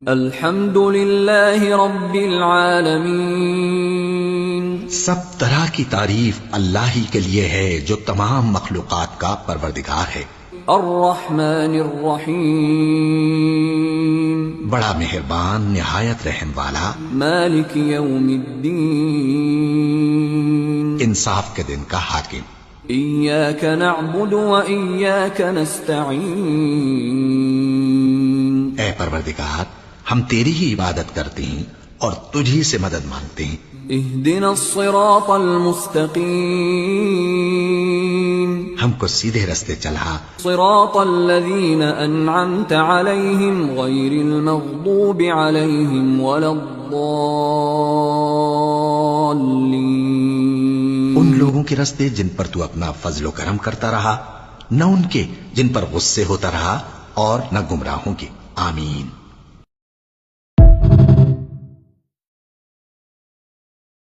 الحمد للہ رب العالمین، سب طرح کی تعریف اللہ ہی کے لیے ہے جو تمام مخلوقات کا پروردگار ہے۔ الرحمن الرحیم، بڑا مہربان نہایت رحم والا، مالک یوم الدین، انصاف کے دن کا حاکم۔ ایاک نعبد و ایاک نستعین، اے پروردگار ہم تیری ہی عبادت کرتے ہیں اور تجھی سے مدد مانگتے ہیں۔ اہدنا الصراط المستقیم، ہم کو سیدھے رستے چلا، صراط الذین انعمت علیہم غیر المغضوب علیہم ولا الضالین، ان لوگوں کے رستے جن پر تو اپنا فضل و کرم کرتا رہا، نہ ان کے جن پر غصے ہوتا رہا اور نہ گمراہوں کے۔ آمین۔